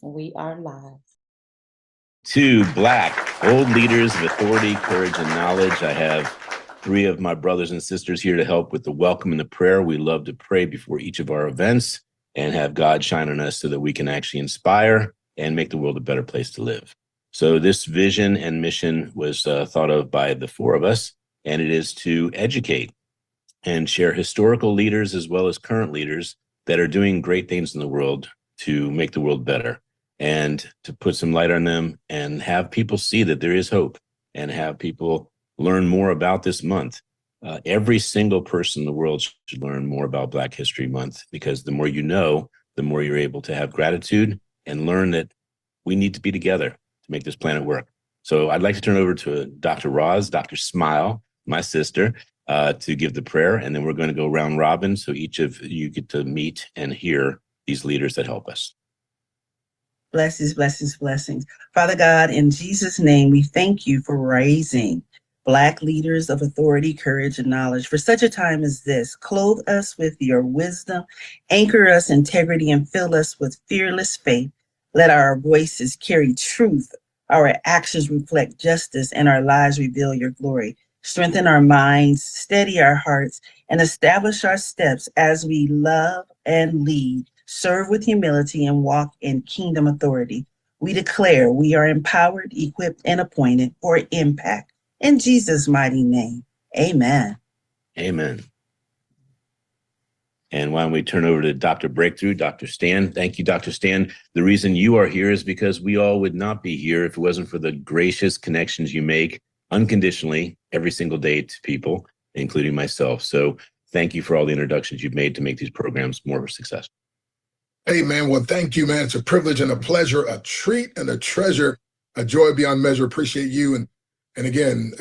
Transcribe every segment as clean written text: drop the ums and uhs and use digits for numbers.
We are live. To Black, bold leaders of authority, courage, and knowledge. I have three of my brothers and sisters here to help with the welcome and the prayer. We love to pray before each of our events and have God shine on us so that we can actually inspire and make the world a better place to live. So this vision and mission was thought of by the four of us, and it is to educate and share historical leaders as well as current leaders that are doing great things in the world to make the world better, and to put some light on them and have people see that there is hope, and have people learn more about this month. Every single person in the world should learn more about Black History Month, because the more you know, the more you're able to have gratitude and learn that we need to be together to make this planet work. So I'd like to turn over to Dr. Roz, Dr. Smile, my sister, to give the prayer, and then we're going to go round robin so each of you get to meet and hear these leaders that help us. Blessings, blessings, blessings. Father God, in Jesus' name, we thank you for raising Black leaders of authority, courage, and knowledge for such a time as this. Clothe us with your wisdom, anchor us in integrity, and fill us with fearless faith. Let our voices carry truth, our actions reflect justice, and our lives reveal your glory. Strengthen our minds, steady our hearts, and establish our steps as we love and lead, serve with humility, and walk in kingdom authority. We declare we are empowered, equipped, and appointed for impact. In Jesus' mighty name, amen. Amen. And why don't we turn over to Dr. Breakthrough, Dr. Stan. Thank you, Dr. Stan. The reason you are here is because we all would not be here if it wasn't for the gracious connections you make unconditionally every single day to people, including myself. So thank you for all the introductions you've made to make these programs more successful. Hey, man. Well, thank you, man. It's a privilege and a pleasure, a treat and a treasure, a joy beyond measure. Appreciate you. And again,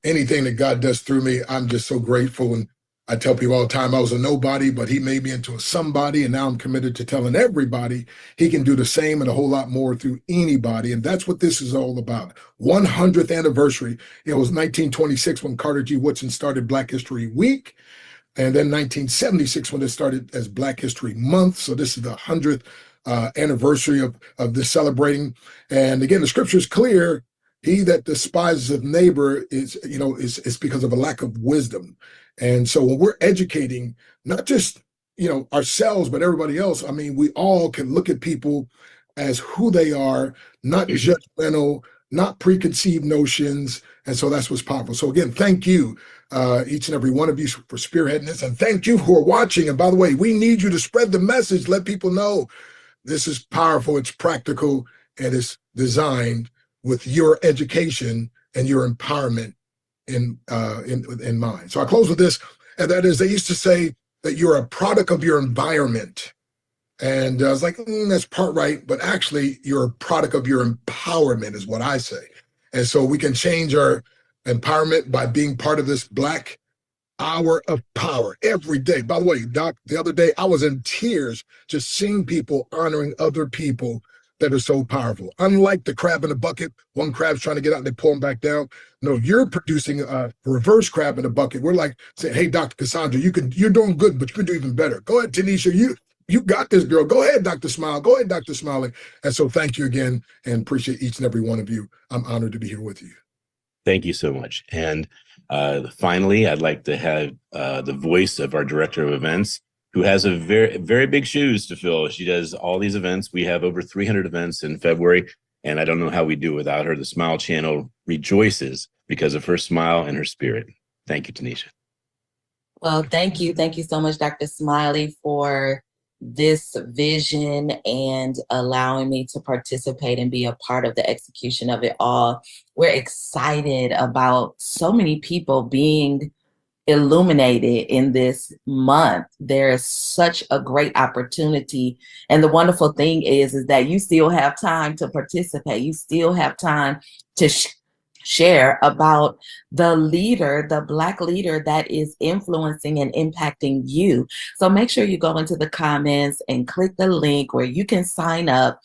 anything that God does through me, I'm just so grateful. And I tell people all the time, I was a nobody, but he made me into a somebody. And now I'm committed to telling everybody he can do the same and a whole lot more through anybody. And that's what this is all about. 100th anniversary. It was 1926 when Carter G. Woodson started Black History Week. And then 1976 when it started as Black History Month. So this is the 100th anniversary of this celebrating. And again, the scripture is clear. He that despises his neighbor is because of a lack of wisdom. And so when we're educating, not just, ourselves, but everybody else, I mean, we all can look at people as who they are, not judgmental, not preconceived notions. And so that's what's powerful. So again, thank you, each and every one of you for spearheading this. And thank you who are watching. And by the way, we need you to spread the message. Let people know this is powerful. It's practical, and it's designed with your education and your empowerment in mind. So I close with this, and that is, they used to say that you're a product of your environment. And I was like, that's part right, but actually you're a product of your empowerment is what I say. And so we can change our empowerment by being part of this Black Hour of Power every day. By the way, Doc, the other day I was in tears just seeing people honoring other people that are so powerful. Unlike the crab in the bucket, one crab's trying to get out and they pull him back down. No, you're producing a reverse crab in the bucket. We're like saying, hey, Dr. Cassandra, you're doing good, but you can do even better. Go ahead, Tanisha, you got this, girl. Go ahead, Dr. Smile. Go ahead, Dr. Smiley. And so thank you again, and appreciate each and every one of you. I'm honored to be here with you. Thank you so much. And finally, I'd like to have the voice of our director of events, who has a very, very big shoes to fill. She does all these events. We have over 300 events in February, and I don't know how we do without her. The Smile Channel rejoices because of her smile and her spirit. Thank you, Tanisha. Well, thank you. Thank you so much, Dr. Smiley, for this vision and allowing me to participate and be a part of the execution of it all. We're excited about so many people being illuminated in this month. There is such a great opportunity. And the wonderful thing is that you still have time to participate. You still have time to share about the leader, the Black leader that is influencing and impacting you. So make sure you go into the comments and click the link where you can sign up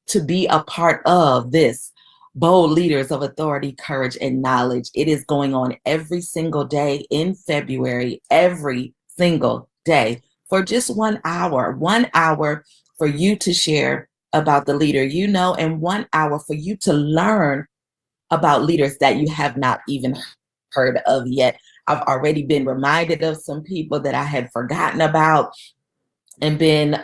to be a part of this Bold Leaders of Authority, Courage, and Knowledge. It is going on every single day in February, every single day for just 1 hour for you to share about the leader you know, and 1 hour for you to learn about leaders that you have not even heard of yet. I've already been reminded of some people that I had forgotten about, and been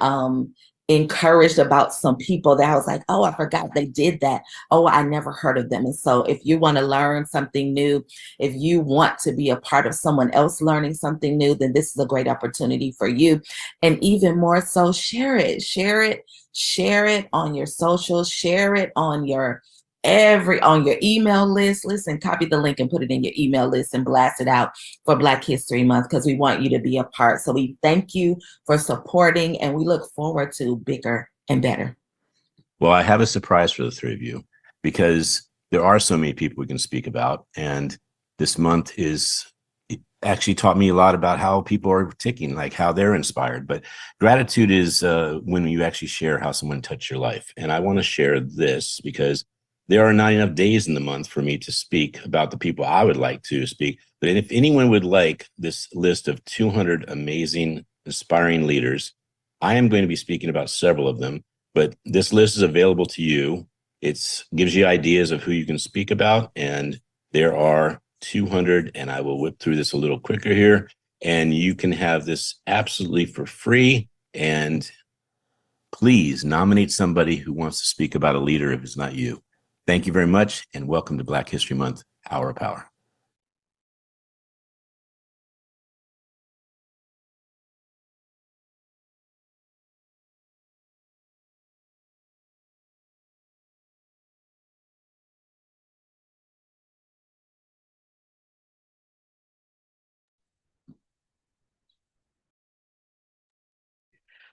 encouraged about some people that I was like, oh, I forgot they did that. Oh, I never heard of them. And so if you want to learn something new, if you want to be a part of someone else learning something new, then this is a great opportunity for you. And even more so, share it, share it on your socials, share it on your email list. Listen, copy the link and put it in your email list and blast it out for Black History Month, because we want you to be a part. So we thank you for supporting, and we look forward to bigger and better. Well, I have a surprise for the three of you, because there are so many people we can speak about. And this month it actually taught me a lot about how people are ticking, like how they're inspired. But gratitude is when you actually share how someone touched your life. And I want to share this because there are not enough days in the month for me to speak about the people I would like to speak. But if anyone would like this list of 200 amazing, inspiring leaders, I am going to be speaking about several of them. But this list is available to you. It gives you ideas of who you can speak about. And there are 200, and I will whip through this a little quicker here. And you can have this absolutely for free. And please nominate somebody who wants to speak about a leader if it's not you. Thank you very much, and welcome to Black History Month, Hour of Power.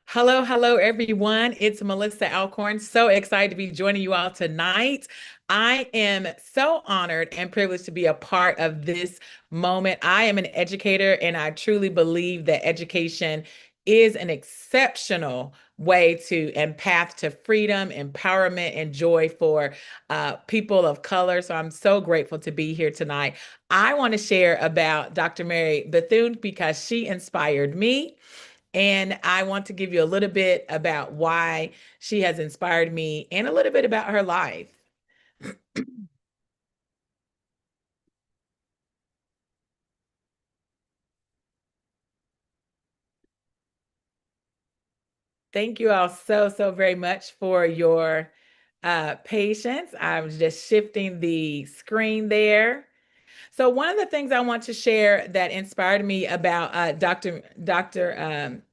Hello, everyone. It's Melissa Alcorn. So excited to be joining you all tonight. I am so honored and privileged to be a part of this moment. I am an educator, and I truly believe that education is an exceptional way to and path to freedom, empowerment, and joy for people of color. So I'm so grateful to be here tonight. I want to share about Dr. Mary Bethune because she inspired me. And I want to give you a little bit about why she has inspired me and a little bit about her life. Thank you all so very much for your patience. I'm just shifting the screen there. So one of the things I want to share that inspired me about Dr.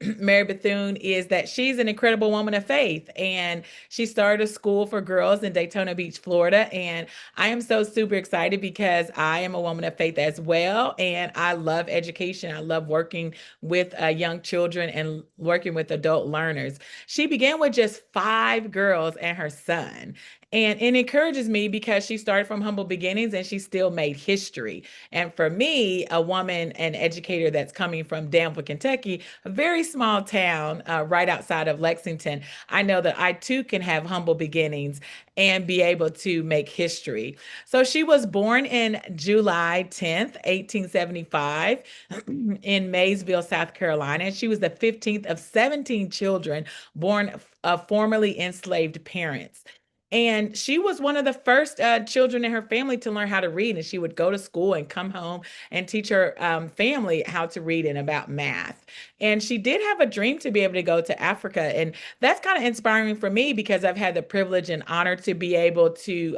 Mary Bethune is that she's an incredible woman of faith, and she started a school for girls in Daytona Beach, Florida. And I am so super excited because I am a woman of faith as well, and I love education. I love working with young children and working with adult learners. She began with just 5 girls and her son. And it encourages me because she started from humble beginnings and she still made history. And for me, a woman, an educator that's coming from Danville, Kentucky, a very small town right outside of Lexington, I know that I too can have humble beginnings and be able to make history. So she was born in July 10th, 1875, in Maysville, South Carolina. And she was the 15th of 17 children born of formerly enslaved parents. And she was one of the first children in her family to learn how to read. And she would go to school and come home and teach her family how to read and about math. And she did have a dream to be able to go to Africa. And that's kind of inspiring for me because I've had the privilege and honor to be able to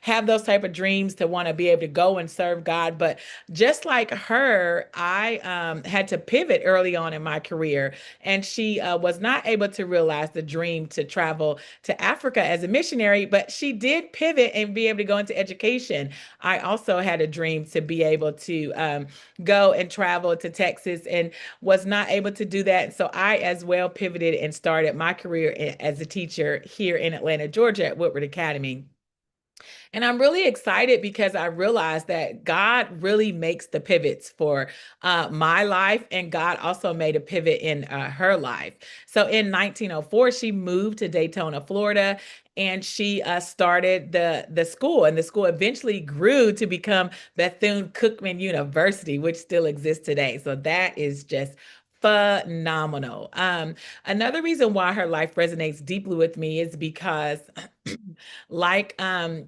have those type of dreams, to want to be able to go and serve God. But just like her, I had to pivot early on in my career. And she was not able to realize the dream to travel to Africa as a missionary, but she did pivot and be able to go into education. I also had a dream to be able to go and travel to Texas and was not able to do that. So I as well pivoted and started my career as a teacher here in Atlanta, Georgia at Woodward Academy. And I'm really excited because I realized that God really makes the pivots for my life, and God also made a pivot in her life. So in 1904, she moved to Daytona, Florida, and she started the school, and the school eventually grew to become Bethune-Cookman University, which still exists today. So that is just phenomenal. Another reason why her life resonates deeply with me is because like Dr.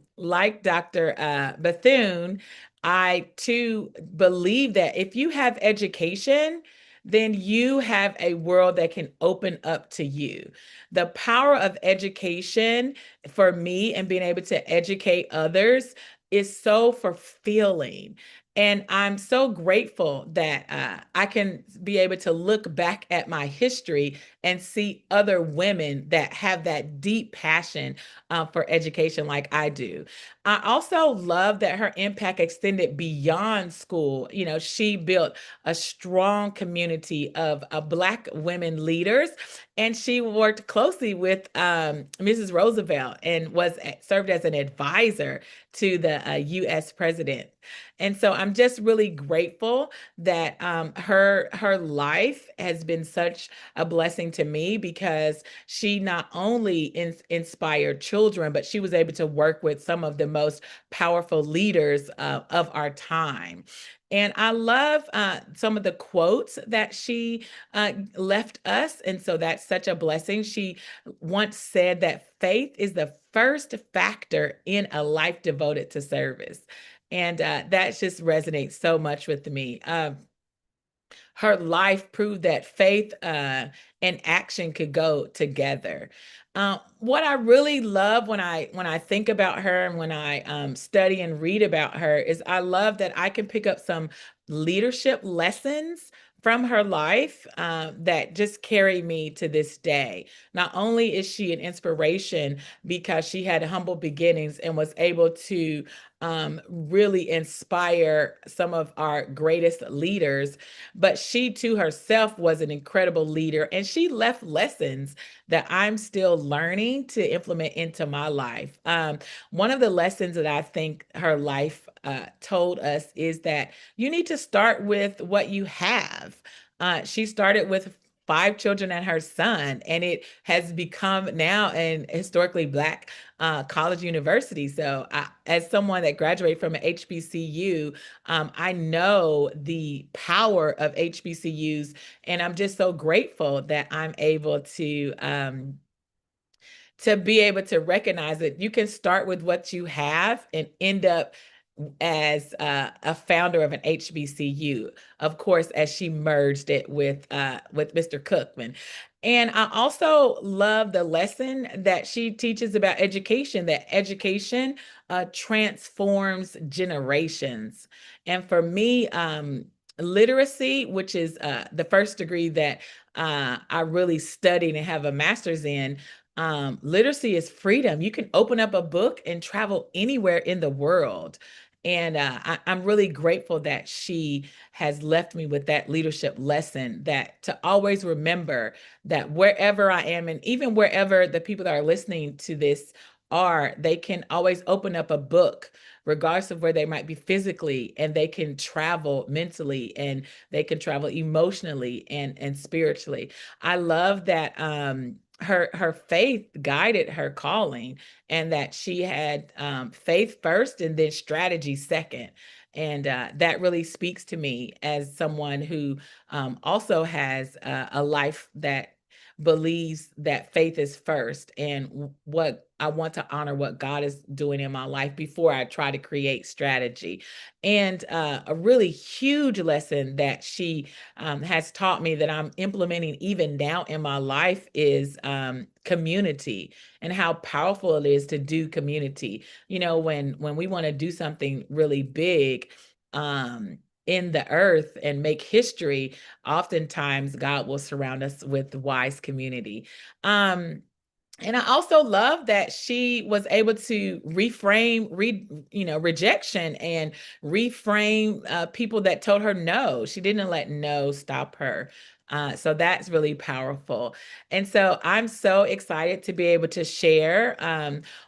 Bethune, I too believe that if you have education, then you have a world that can open up to you. The power of education for me and being able to educate others is so fulfilling. And I'm so grateful that I can be able to look back at my history and see other women that have that deep passion for education like I do. I also love that her impact extended beyond school. You know, she built a strong community of Black women leaders, and she worked closely with Mrs. Roosevelt and served as an advisor to the U.S. president. And so I'm just really grateful that her life has been such a blessing to me, because she not only inspired children, but she was able to work with some of the most powerful leaders of our time. And I love some of the quotes that she left us. And so that's such a blessing. She once said that faith is the first factor in a life devoted to service. And that just resonates so much with me. Her life proved that faith and action could go together. What I really love when I think about her and when I study and read about her is I love that I can pick up some leadership lessons from her life that just carry me to this day. Not only is she an inspiration because she had humble beginnings and was able to really inspire some of our greatest leaders, but she too herself was an incredible leader, and she left lessons that I'm still learning to implement into my life. One of the lessons that I think her life told us is that you need to start with what you have. She started with 5 children and her son, and it has become now an historically Black college university. So, as someone that graduated from an HBCU, I know the power of HBCUs, and I'm just so grateful that I'm able to be able to recognize that you can start with what you have and end up as a founder of an HBCU, of course, as she merged it with Mr. Cookman. And I also love the lesson that she teaches about education, that education transforms generations. And for me, literacy, which is the first degree that I really studied and have a master's in, literacy is freedom. You can open up a book and travel anywhere in the world. And I'm really grateful that she has left me with that leadership lesson, that to always remember that wherever I am, and even wherever the people that are listening to this are, they can always open up a book, regardless of where they might be physically, and they can travel mentally, and they can travel emotionally and spiritually. I love that her faith guided her calling, and that she had faith first and then strategy second. And that really speaks to me as someone who also has a life that believes that faith is first, and what I want to honor what God is doing in my life before I try to create strategy. And a really huge lesson that she has taught me that I'm implementing even now in my life is community, and how powerful it is to do community. You know, when we want to do something really big in the earth and make history, oftentimes God will surround us with wise community. And I also love that she was able to rejection, and reframe people that told her no. She didn't let no stop her. So that's really powerful. And so I'm so excited to be able to share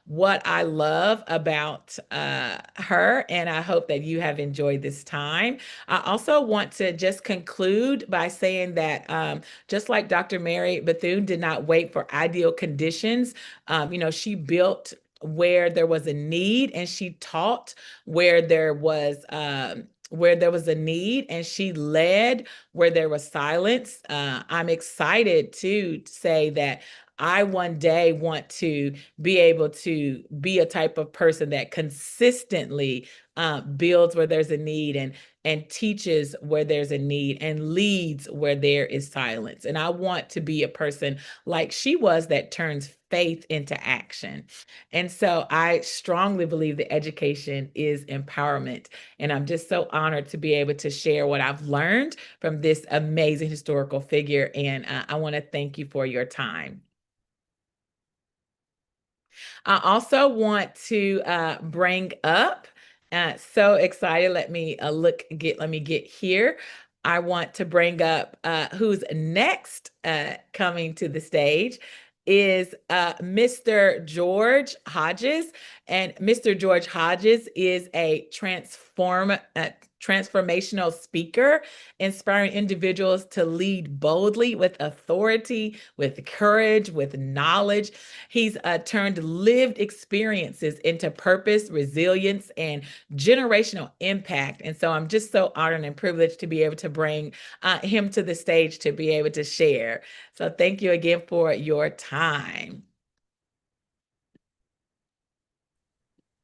what I love about her. And I hope that you have enjoyed this time. I also want to just conclude by saying that just like Dr. Mary Bethune did not wait for ideal conditions, she built where there was a need, and she taught where there was where there was a need, and she led where there was silence. I'm excited to say that I one day want to be able to be a type of person that consistently builds where there's a need, and teaches where there's a need, and leads where there is silence. And I want to be a person like she was, that turns faith into action. And so I strongly believe that education is empowerment. And I'm just so honored to be able to share what I've learned from this amazing historical figure. And I want to thank you for your time. I also want to bring up, so excited. Let me let me get here. I want to bring up who's next coming to the stage is Mr. George Hodges. And Mr. George Hodges is a transformational speaker, inspiring individuals to lead boldly with authority, with courage, with knowledge. He's turned lived experiences into purpose, resilience, and generational impact. And so I'm just so honored and privileged to be able to bring him to the stage to be able to share. So thank you again for your time.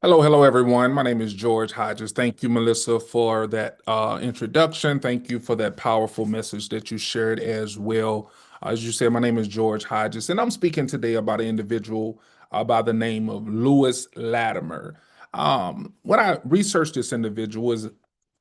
Hello, everyone. My name is George Hodges. Thank you, Melissa, for that introduction. Thank you for that powerful message that you shared as well. As you said, my name is George Hodges, and I'm speaking today about an individual by the name of Lewis Latimer. When I researched this individual,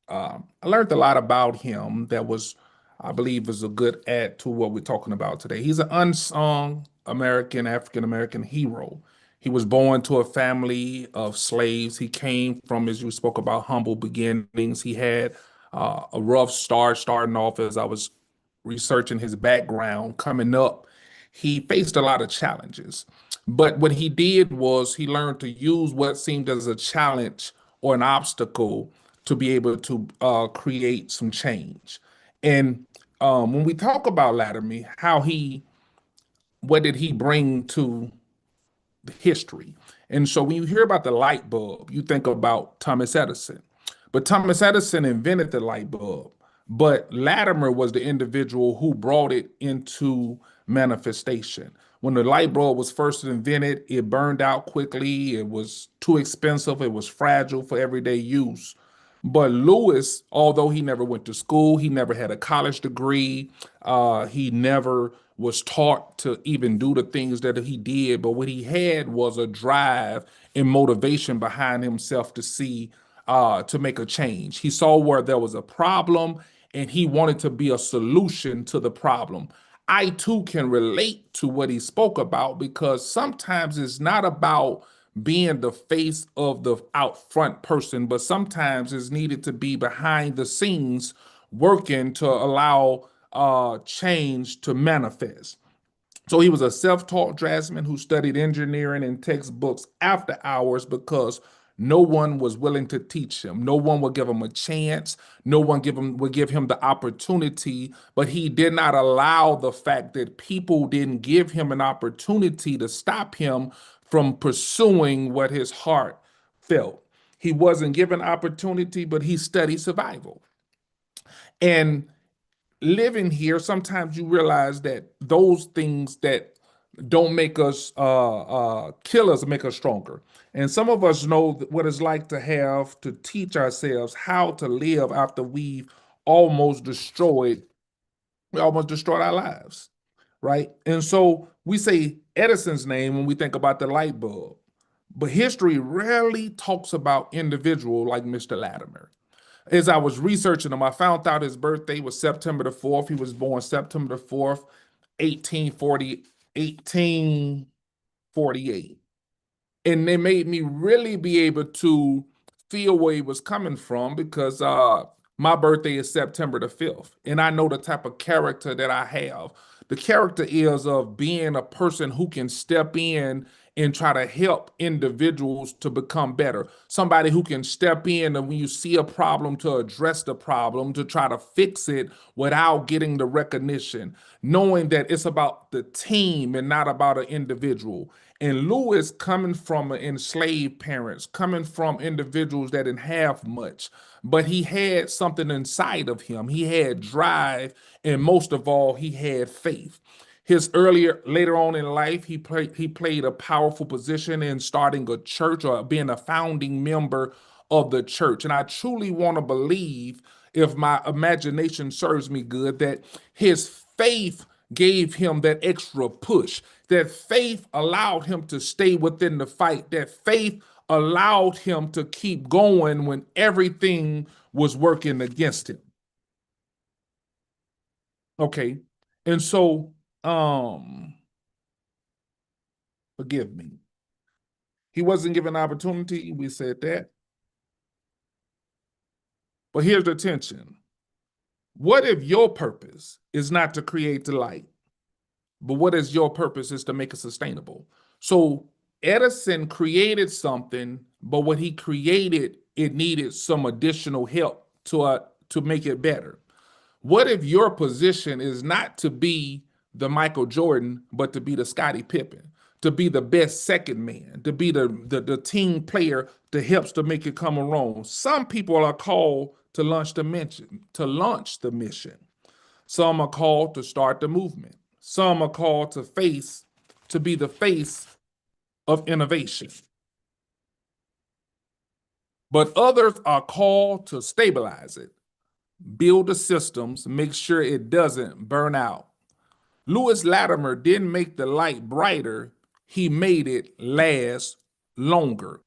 I learned a lot about him that was, I believe, is a good add to what we're talking about today. He's an unsung African American hero. He was born to a family of slaves. He came from, as you spoke about, humble beginnings. He had a rough start starting off. As I was researching his background coming up, he faced a lot of challenges. But what he did was he learned to use what seemed as a challenge or an obstacle to be able to create some change. And when we talk about Latimer, what did he bring to history? And so when you hear about the light bulb, you think about Thomas Edison. But Thomas Edison invented the light bulb. But Latimer was the individual who brought it into manifestation. When the light bulb was first invented, it burned out quickly. It was too expensive. It was fragile for everyday use. But Lewis, although he never went to school, he never had a college degree, he never was taught to even do the things that he did. But what he had was a drive and motivation behind himself to see, to make a change. He saw where there was a problem and he wanted to be a solution to the problem. I too can relate to what he spoke about because sometimes it's not about being the face of the out front person, but sometimes it's needed to be behind the scenes working to allow change to manifest. So he was a self-taught draftsman who studied engineering and textbooks after hours because no one was willing to teach him. No one would give him a chance. No one would give him the opportunity, but he did not allow the fact that people didn't give him an opportunity to stop him from pursuing what his heart felt. He wasn't given opportunity, but he studied survival. And living here, sometimes you realize that those things that don't make us kill us make us stronger. And some of us know what it's like to have to teach ourselves how to live after we almost destroyed our lives, right? And so we say Edison's name when we think about the light bulb, but history rarely talks about individual like Mr. Latimer. As I was researching him, I found out his birthday was September the 4th. He was born September the 4th, 1848. And they made me really be able to feel where he was coming from because my birthday is September the 5th. And I know the type of character that I have. The character is of being a person who can step in and try to help individuals to become better. Somebody who can step in and when you see a problem to address the problem, to try to fix it without getting the recognition, knowing that it's about the team and not about an individual. And Lewis, coming from enslaved parents, coming from individuals that didn't have much, but he had something inside of him. He had drive, and most of all, he had faith. Later on in life, he played a powerful position in starting a church or being a founding member of the church. And I truly want to believe, if my imagination serves me good, that his faith gave him that extra push. That faith allowed him to stay within the fight. That faith allowed him to keep going when everything was working against him. Okay. And so, forgive me. He wasn't given opportunity. We said that. But here's the tension. What if your purpose is not to create the light, but what is your purpose is to make it sustainable? So Edison created something, but what he created, it needed some additional help to make it better. What if your position is not to be the Michael Jordan, but to be the Scottie Pippen, to be the best second man, to be the team player that helps to make it come along? Some people are called to launch the mission. Some are called to start the movement. Some are called to be the face of innovation. But others are called to stabilize it, build the systems, make sure it doesn't burn out. Lewis Latimer didn't make the light brighter, he made it last longer.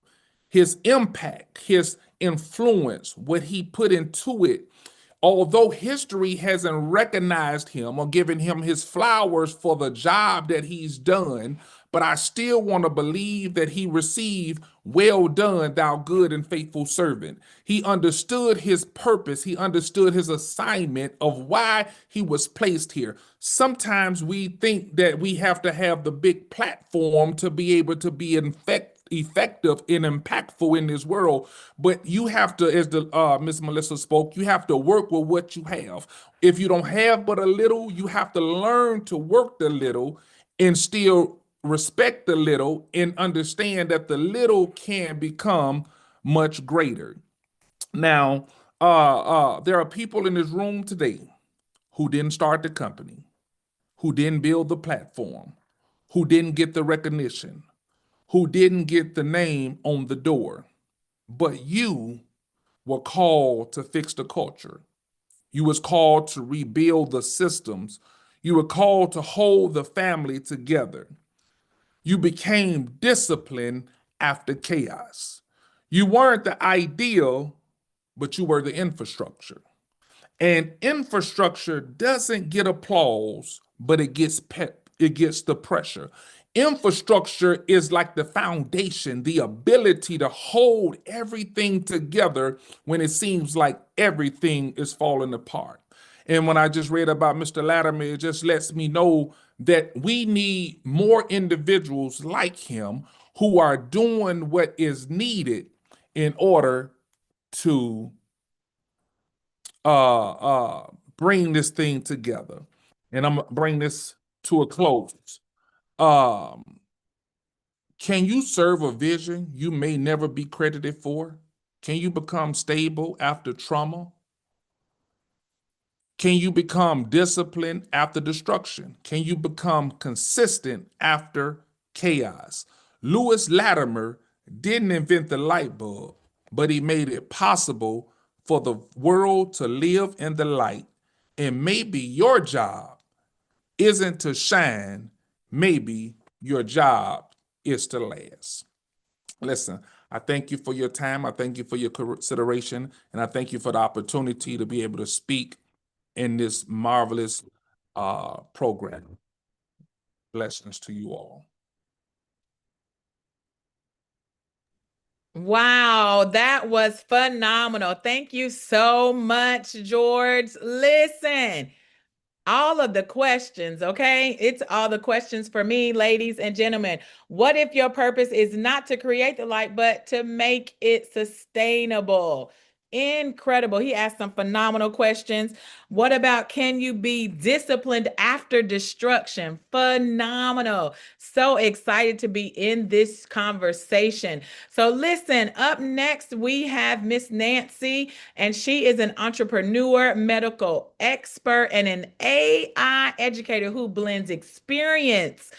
His impact, his influence, what he put into it, although history hasn't recognized him or given him his flowers for the job that he's done, but I still want to believe that he received, "Well done, thou good and faithful servant." He understood his purpose. He understood his assignment of why he was placed here. Sometimes we think that we have to have the big platform to be able to be effective and impactful in this world, but you have to, as the Miss Melissa spoke, you have to work with what you have. If you don't have but a little, you have to learn to work the little and still respect the little and understand that the little can become much greater. Now, there are people in this room today who didn't start the company, who didn't build the platform, who didn't get the recognition, who didn't get the name on the door, but you were called to fix the culture. You was called to rebuild the systems. You were called to hold the family together. You became disciplined after chaos. You weren't the ideal, but you were the infrastructure. And infrastructure doesn't get applause, but it gets the pressure. Infrastructure is like the foundation, the ability to hold everything together when it seems like everything is falling apart. And when I just read about Mr. Latimer, it just lets me know that we need more individuals like him who are doing what is needed in order to uh, uh, bring this thing together. And I'm gonna bring this to a close. Um, can you serve a vision you may never be credited for? Can you become stable after trauma? Can you become disciplined after destruction? Can you become consistent after chaos? Lewis Latimer didn't invent the light bulb, but he made it possible for the world to live in the light. And maybe your job isn't to shine, maybe your job is to last. Listen, I thank you for your time. I thank you for your consideration. And I thank you for the opportunity to be able to speak in this marvelous program. Blessings to you all. Wow, that was phenomenal. Thank you so much, George. Listen, all of the questions, okay? It's all the questions for me, ladies and gentlemen. What if your purpose is not to create the light, but to make it sustainable? Incredible. He asked some phenomenal questions. What about, can you be disciplined after destruction? Phenomenal. So excited to be in this conversation. So listen, up next we have Miss Nancy, and she is an entrepreneur, medical expert, and an AI educator who blends experience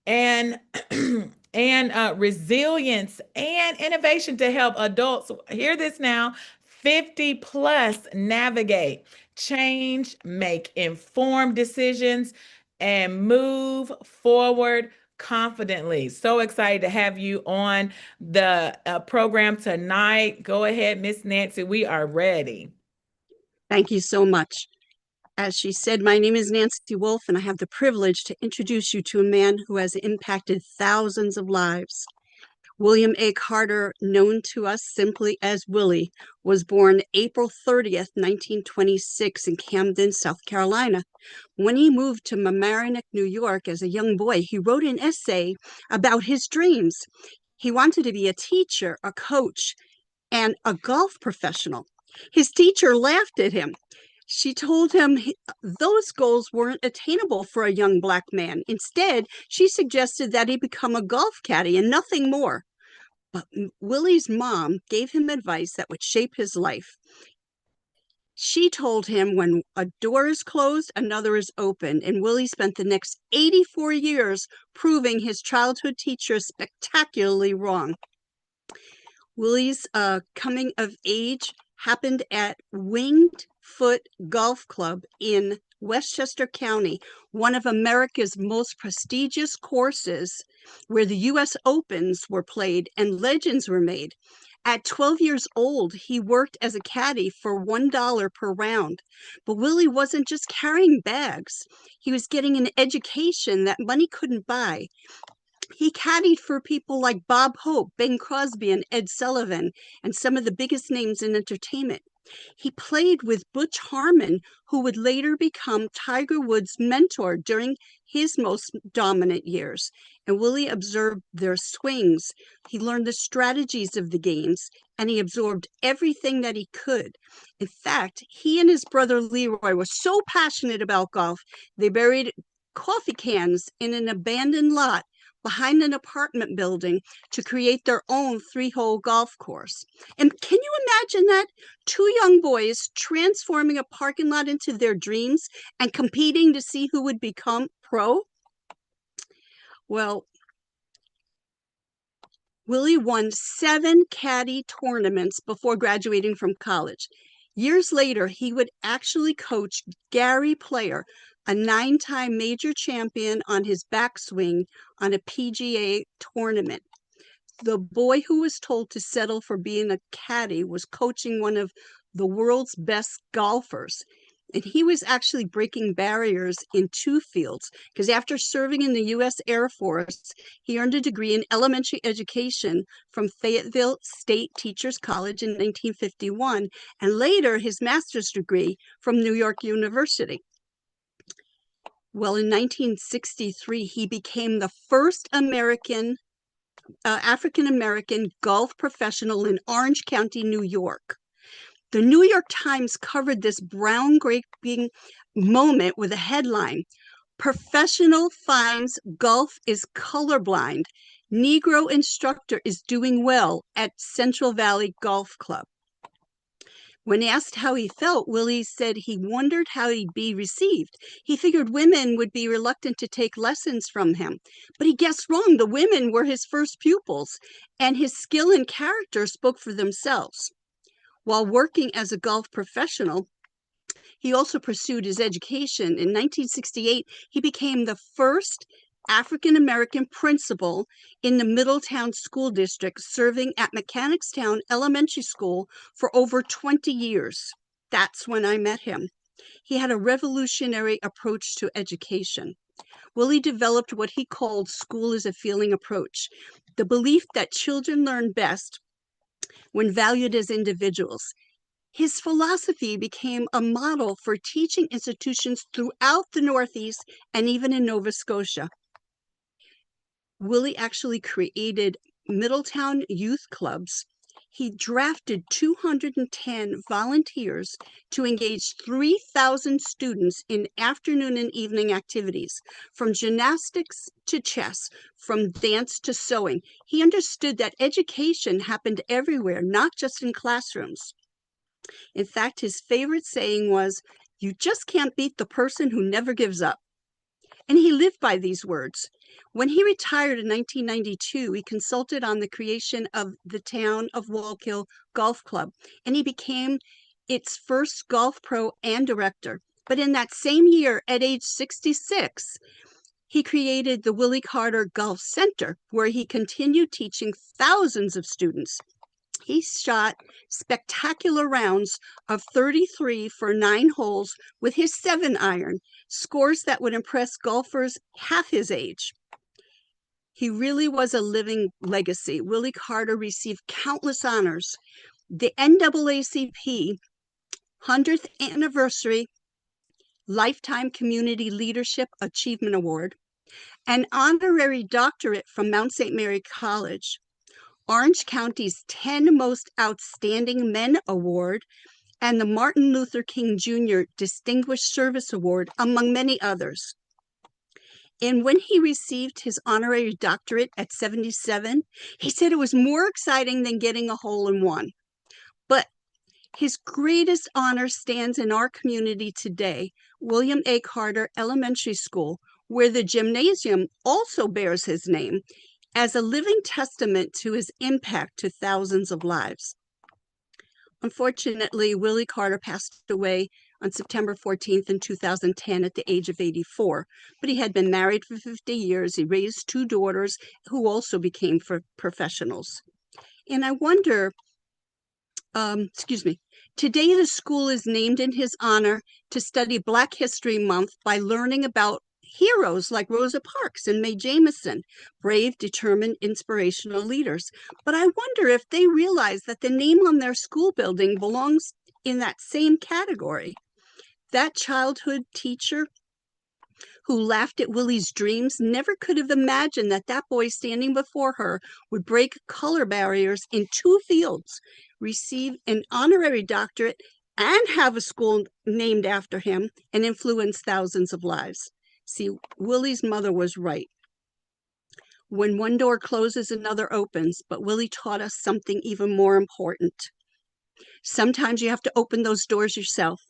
and and resilience and innovation to help adults, hear this now, 50 plus, navigate, change, make informed decisions, and move forward confidently. So excited to have you on the program tonight. Go ahead, Miss Nancy. We are ready. Thank you so much. As she said, my name is Nancy Wolf, and I have the privilege to introduce you to a man who has impacted thousands of lives. William A. Carter, known to us simply as Willie, was born April 30th, 1926 in Camden, South Carolina. When he moved to Mamaroneck, New York as a young boy, he wrote an essay about his dreams. He wanted to be a teacher, a coach, and a golf professional. His teacher laughed at him. She told him those goals weren't attainable for a young Black man. Instead, she suggested that he become a golf caddy and nothing more. But Willie's mom gave him advice that would shape his life. She told him, when a door is closed, another is open. And Willie spent the next 84 years proving his childhood teacher spectacularly wrong. Willie's coming of age happened at Winged Foot Golf Club in Westchester County, one of America's most prestigious courses, where the U.S. Opens were played and legends were made. At 12 years old, he worked as a caddy for $1 per round. But Willie wasn't just carrying bags. He was getting an education that money couldn't buy. He caddied for people like Bob Hope, Bing Crosby, and Ed Sullivan, and some of the biggest names in entertainment. He played with Butch Harmon, who would later become Tiger Woods' mentor during his most dominant years. And Willie observed their swings. He learned the strategies of the games, and he absorbed everything that he could. In fact, he and his brother Leroy were so passionate about golf, they buried coffee cans in an abandoned lot behind an apartment building to create their own 3-hole golf course. And can you imagine that? 2 young boys transforming a parking lot into their dreams and competing to see who would become pro? Well, Willie won 7 caddy tournaments before graduating from college. Years later, he would actually coach Gary Player, a 9-time major champion on his backswing on a PGA tournament. The boy who was told to settle for being a caddy was coaching one of the world's best golfers. And he was actually breaking barriers in 2 fields, because after serving in the U.S. Air Force, he earned a degree in elementary education from Fayetteville State Teachers College in 1951, and later his master's degree from New York University. Well, in 1963, he became the first African-American golf professional in Orange County, New York. The New York Times covered this groundbreaking moment with a headline, "Professional finds golf is colorblind. Negro instructor is doing well at Central Valley Golf Club." When asked how he felt, Willie said he wondered how he'd be received. He figured women would be reluctant to take lessons from him. But he guessed wrong. The women were his first pupils, and his skill and character spoke for themselves. While working as a golf professional, he also pursued his education. In 1968, he became the first African-American principal in the Middletown School District, serving at Mechanicstown Elementary School for over 20 years. That's when I met him. He had a revolutionary approach to education. Willie developed what he called school as a feeling approach, the belief that children learn best when valued as individuals. His philosophy became a model for teaching institutions throughout the Northeast and even in Nova Scotia. Willie actually created Middletown youth clubs. He drafted 210 volunteers to engage 3,000 students in afternoon and evening activities, from gymnastics to chess, from dance to sewing. He understood that education happened everywhere, not just in classrooms. In fact, his favorite saying was, "You just can't beat the person who never gives up." And he lived by these words. When he retired in 1992, he consulted on the creation of the Town of Wallkill Golf Club, and he became its first golf pro and director. But in that same year, at age 66, he created the Willie Carter Golf Center, where he continued teaching thousands of students. He shot spectacular rounds of 33 for 9 holes with his 7-iron, scores that would impress golfers half his age. He really was a living legacy. Willie Carter received countless honors. The NAACP 100th Anniversary Lifetime Community Leadership Achievement Award, an honorary doctorate from Mount St. Mary College, Orange County's 10 Most Outstanding Men Award, and the Martin Luther King Jr. Distinguished Service Award, among many others. And when he received his honorary doctorate at 77, he said it was more exciting than getting a hole-in-one. But his greatest honor stands in our community today, William A. Carter Elementary School, where the gymnasium also bears his name, as a living testament to his impact to thousands of lives. Unfortunately, Willie Carter passed away on September 14th in 2010 at the age of 84, but he had been married for 50 years. He raised 2 daughters who also became professionals. And I wonder, today the school is named in his honor to study Black History Month by learning about heroes like Rosa Parks and Mae Jemison, brave, determined, inspirational leaders. But I wonder if they realize that the name on their school building belongs in that same category. That childhood teacher who laughed at Willie's dreams never could have imagined that that boy standing before her would break color barriers in 2 fields, receive an honorary doctorate, and have a school named after him, and influence thousands of lives. See, Willie's mother was right. When one door closes, another opens, but Willie taught us something even more important. Sometimes you have to open those doors yourself,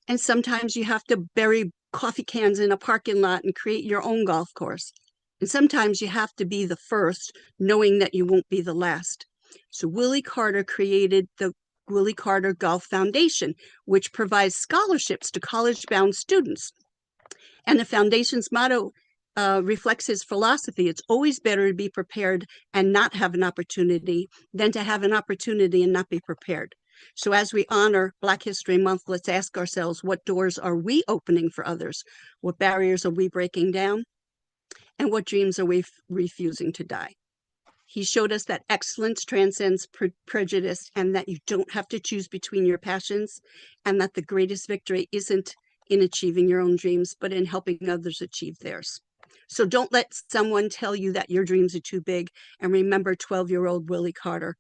and sometimes you have to bury coffee cans in a parking lot and create your own golf course. And sometimes you have to be the first, knowing that you won't be the last. So Willie Carter created the Willie Carter Golf Foundation, which provides scholarships to college-bound students. And the foundation's motto reflects his philosophy. It's always better to be prepared and not have an opportunity than to have an opportunity and not be prepared. So as we honor Black History Month, let's ask ourselves, what doors are we opening for others? What barriers are we breaking down? And what dreams are we refusing to die? He showed us that excellence transcends prejudice, and that you don't have to choose between your passions, and that the greatest victory isn't in achieving your own dreams, but in helping others achieve theirs. So don't let someone tell you that your dreams are too big. And remember 12-year-old Willie Carter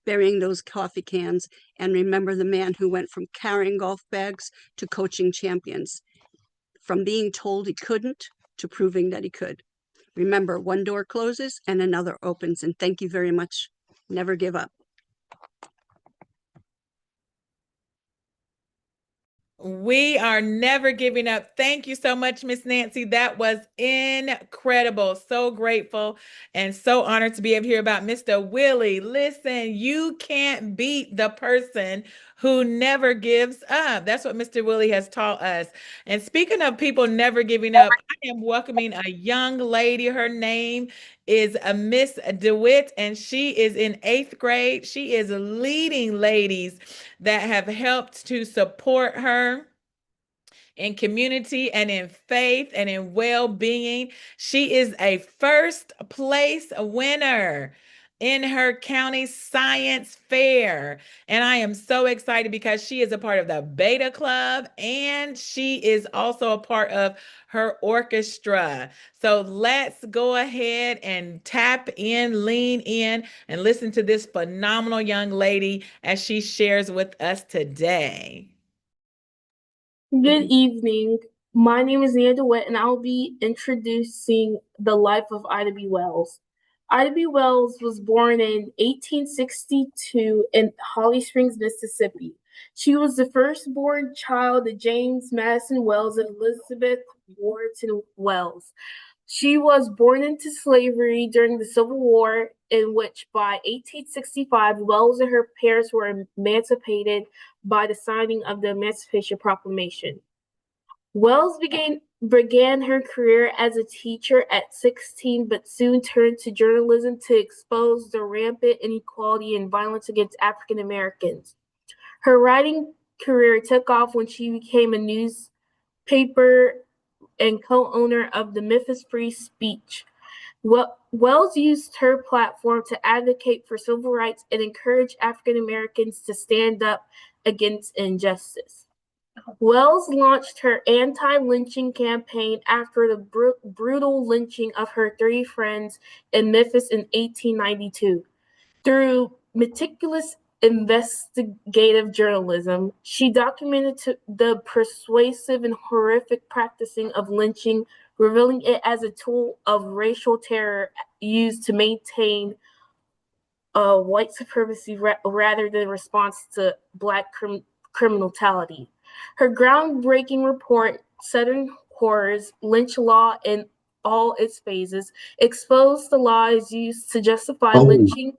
burying those coffee cans, and remember the man who went from carrying golf bags to coaching champions, from being told he couldn't to proving that he could. Remember, one door closes and another opens. And thank you very much. Never give up. We are never giving up. Thank you so much, Miss Nancy. That was incredible. So grateful and so honored to be able to hear about Mr. Willie. Listen, you can't beat the person who never gives up. That's what Mr. Willie has taught us. And speaking of people never giving up, I am welcoming a young lady. Her name is Miss DeWitt, and she is in 8th grade. She is leading ladies that have helped to support her in community and in faith and in well-being. She is a first place winner in her county science fair. And I am so excited because she is a part of the Beta Club and she is also a part of her orchestra. So let's go ahead and tap in, lean in, and listen to this phenomenal young lady as she shares with us today. Good evening. My name is Nia DeWitt, and I'll be introducing the life of Ida B. Wells. Ida B. Wells was born in 1862 in Holly Springs, Mississippi. She was the firstborn child of James Madison Wells and Elizabeth Warrenton Wells. She was born into slavery during the Civil War, in which by 1865, Wells and her parents were emancipated by the signing of the Emancipation Proclamation. Wells began her career as a teacher at 16, but soon turned to journalism to expose the rampant inequality and violence against African Americans. Her writing career took off when she became a newspaper and co-owner of the Memphis Free Speech. Wells used her platform to advocate for civil rights and encourage African Americans to stand up against injustice. Wells launched her anti-lynching campaign after the brutal lynching of her three friends in Memphis in 1892. Through meticulous investigative journalism, she documented the persuasive and horrific practicing of lynching, revealing it as a tool of racial terror used to maintain white supremacy rather than response to Black criminality. Her groundbreaking report, Southern Horrors, Lynch Law in all its phases, exposed the lies used to justify lynching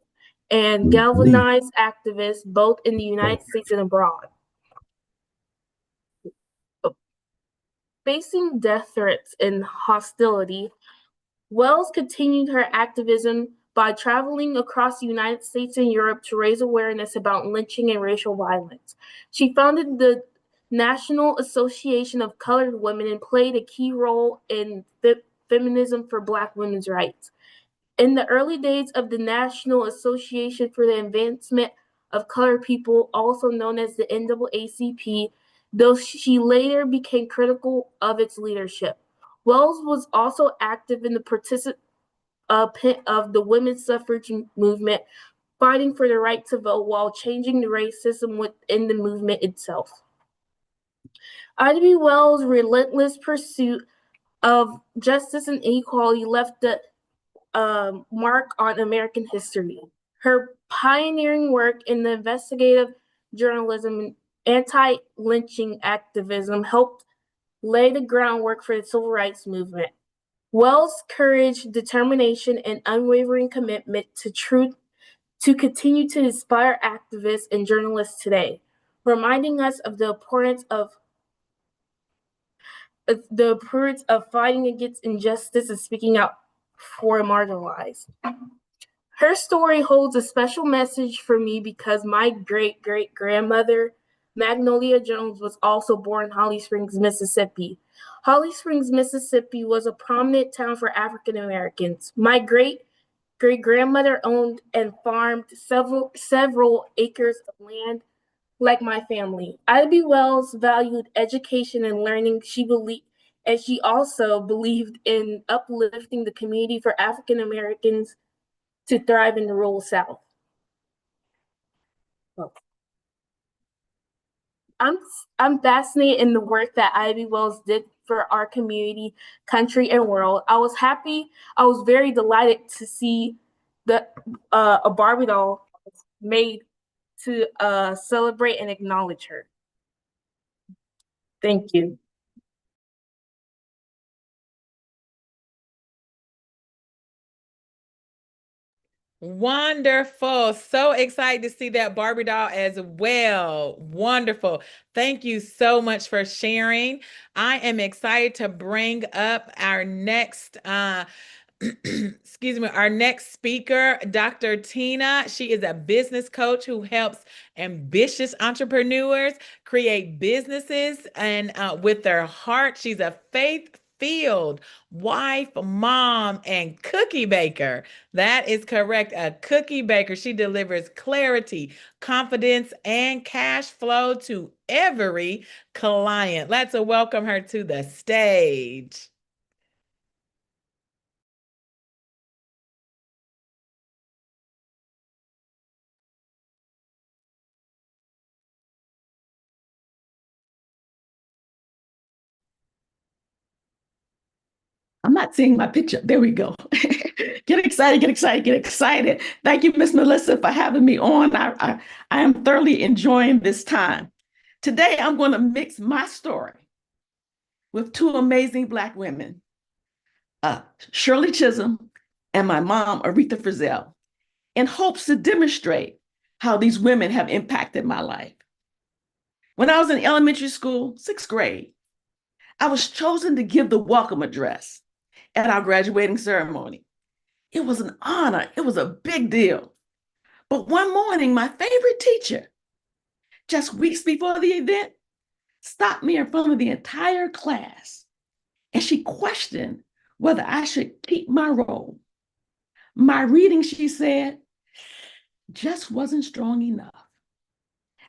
and galvanized activists both in the United States and abroad. Facing death threats and hostility, Wells continued her activism by traveling across the United States and Europe to raise awareness about lynching and racial violence. She founded the National Association of Colored Women and played a key role in feminism for Black women's rights. In the early days of the National Association for the Advancement of Colored People, also known as the NAACP, though she later became critical of its leadership. Wells was also active in the participant of the women's suffrage movement, fighting for the right to vote while changing the racism within the movement itself. Ida B. Wells' relentless pursuit of justice and equality left the mark on American history. Her pioneering work in the investigative journalism and anti-lynching activism helped lay the groundwork for the civil rights movement. Wells' courage, determination, and unwavering commitment to truth to continue to inspire activists and journalists today, reminding us of the importance of fighting against injustice and speaking out for marginalized. Her story holds a special message for me because my great-great-grandmother, Magnolia Jones, was also born in Holly Springs, Mississippi. Holly Springs, Mississippi was a prominent town for African Americans. My great-grandmother owned and farmed several acres of land like my family. Ida B. Wells valued education and learning. She also believed in uplifting the community for African Americans to thrive in the rural South. I'm fascinated in the work that Ida B. Wells did for our community, country, and world. I was very delighted to see a Barbie doll made to celebrate and acknowledge her. Thank you. Wonderful. So excited to see that Barbie doll as well. Wonderful. Thank you so much for sharing. I am excited to bring up our next excuse me, our next speaker, Dr. Tina. She is a business coach who helps ambitious entrepreneurs create businesses and with their heart. She's a faith fulfilled wife, mom, and cookie baker. That is correct. A cookie baker. She delivers clarity, confidence, and cash flow to every client. Let's welcome her to the stage. I'm not seeing my picture. There we go. Get excited, get excited, get excited. Thank you, Miss Melissa, for having me on. I am thoroughly enjoying this time. Today, I'm going to mix my story with two amazing Black women, Shirley Chisholm and my mom, Aretha Frizzell, in hopes to demonstrate how these women have impacted my life. When I was in elementary school, sixth grade, I was chosen to give the welcome address at our graduating ceremony. It was an honor. It was a big deal. But one morning, my favorite teacher, just weeks before the event, stopped me in front of the entire class, and she questioned whether I should keep my role. My reading, she said, just wasn't strong enough.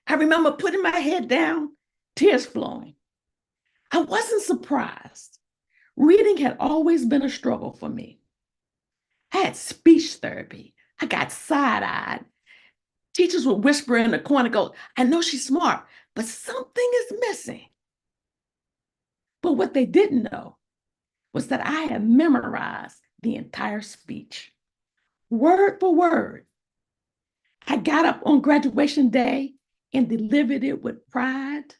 I remember putting my head down, tears flowing. I wasn't surprised. Reading had always been a struggle for me. I had speech therapy. I got side-eyed. Teachers would whisper in the corner, go, I know she's smart, but something is missing. But what they didn't know was that I had memorized the entire speech, word for word. I got up on graduation day and delivered it with pride,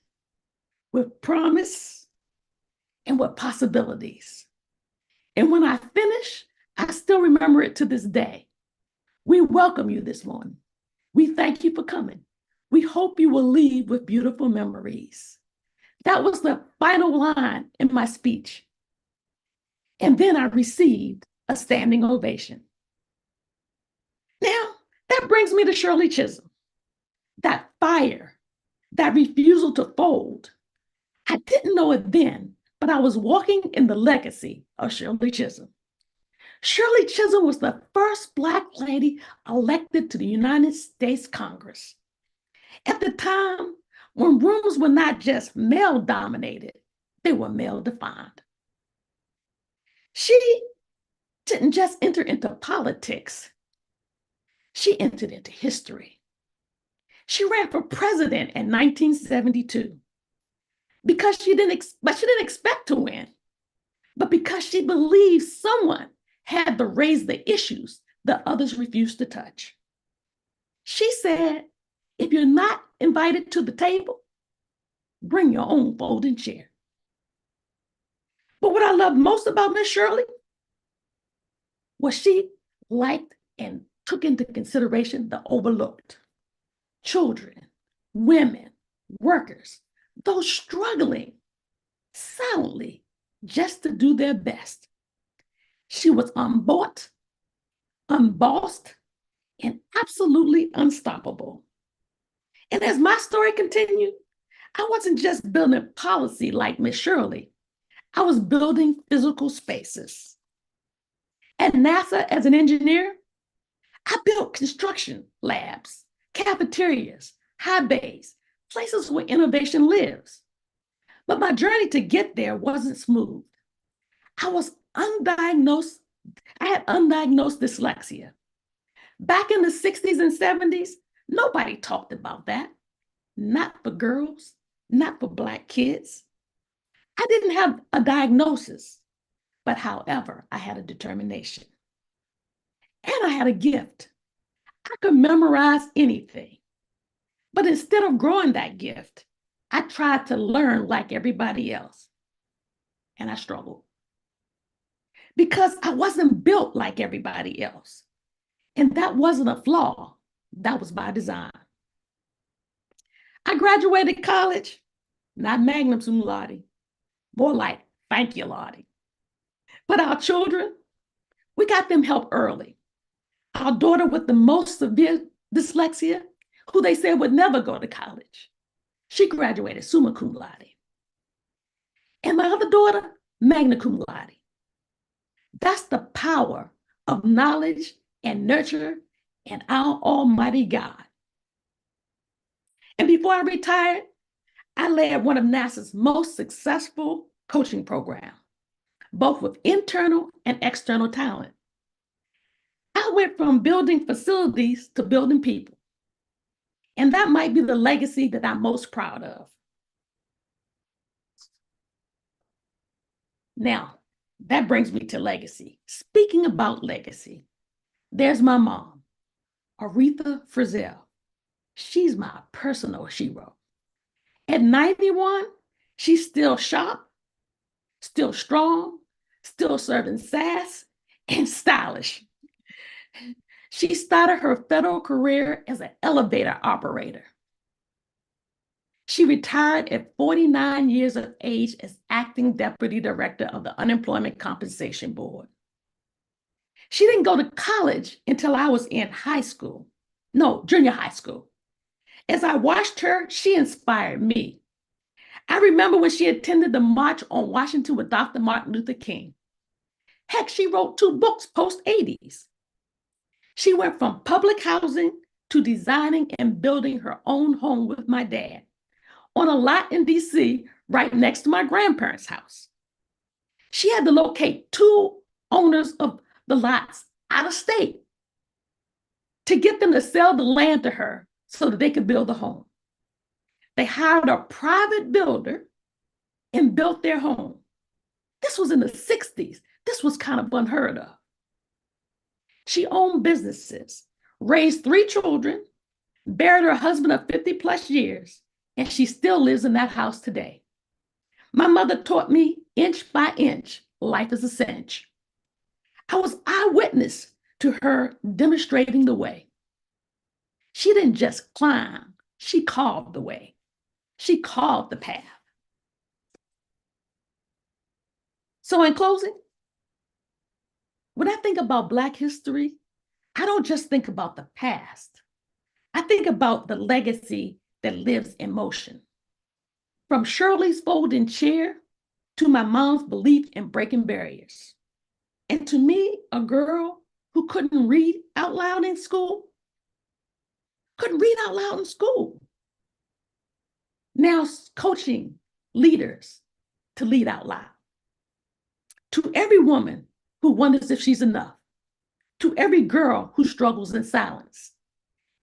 with promise, and with possibilities. And when I finished, I still remember it to this day. We welcome you this morning. We thank you for coming. We hope you will leave with beautiful memories. That was the final line in my speech. And then I received a standing ovation. Now, that brings me to Shirley Chisholm. That fire, that refusal to fold. I didn't know it then, but I was walking in the legacy of Shirley Chisholm. Shirley Chisholm was the first Black lady elected to the United States Congress. At the time, when rooms were not just male-dominated, they were male-defined. She didn't just enter into politics. She entered into history. She ran for president in 1972 because she didn't expect to win, but because she believed someone had to raise the issues that others refused to touch. She said, if you're not invited to the table, bring your own folding chair. But what I loved most about Miss Shirley was she liked and took into consideration the overlooked. Children, women, workers, those struggling silently just to do their best. She was unbought, unbossed, and absolutely unstoppable. And as my story continued, I wasn't just building policy like Miss Shirley. I was building physical spaces. At NASA as an engineer, I built construction labs, cafeterias, high bays, places where innovation lives. But my journey to get there wasn't smooth. I was undiagnosed. I had undiagnosed dyslexia. Back in the 60s and 70s, nobody talked about that. Not for girls, not for Black kids. I didn't have a diagnosis, but however, I had a determination. And I had a gift. I could memorize anything. But instead of growing that gift, I tried to learn like everybody else. And I struggled. Because I wasn't built like everybody else. And that wasn't a flaw. That was by design. I graduated college, not magna cum laude, more like thank you, Lottie. But our children, we got them help early. Our daughter with the most severe dyslexia, who they said would never go to college, she graduated summa cum laude. And my other daughter, magna cum laude. That's the power of knowledge and nurture and our Almighty God. And before I retired, I led one of NASA's most successful coaching programs, both with internal and external talent. I went from building facilities to building people. And that might be the legacy that I'm most proud of. Now, that brings me to legacy. Speaking about legacy, there's my mom, Aretha Frizzell. She's my personal hero. At 91, she's still sharp, still strong, still serving sass, and stylish. She started her federal career as an elevator operator. She retired at 49 years of age as acting deputy director of the Unemployment Compensation Board. She didn't go to college until I was in high school. No, junior high school. As I watched her, she inspired me. I remember when she attended the March on Washington with Dr. Martin Luther King. Heck, she wrote 2 books post-80s. She went from public housing to designing and building her own home with my dad on a lot in DC right next to my grandparents' house. She had to locate 2 owners of the lots out of state to get them to sell the land to her so that they could build a home. They hired a private builder and built their home. This was in the 60s. This was kind of unheard of. She owned businesses, raised 3 children, buried her husband of 50 plus years, and she still lives in that house today. My mother taught me inch by inch, life is a cinch. I was eyewitness to her demonstrating the way. She didn't just climb, she carved the way. She carved the path. So in closing, when I think about Black history, I don't just think about the past. I think about the legacy that lives in motion. From Shirley's folding chair to my mom's belief in breaking barriers. And to me, a girl who couldn't read out loud in school, now coaching leaders to lead out loud. To every woman who wonders if she's enough, to every girl who struggles in silence,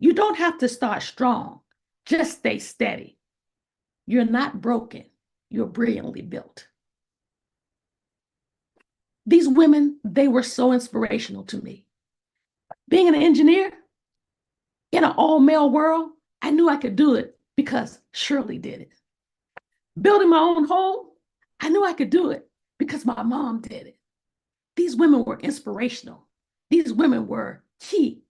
you don't have to start strong, just stay steady. You're not broken, you're brilliantly built. These women, they were so inspirational to me. Being an engineer in an all-male world, I knew I could do it because Shirley did it. Building my own home, I knew I could do it because my mom did it. These women were inspirational. These women were key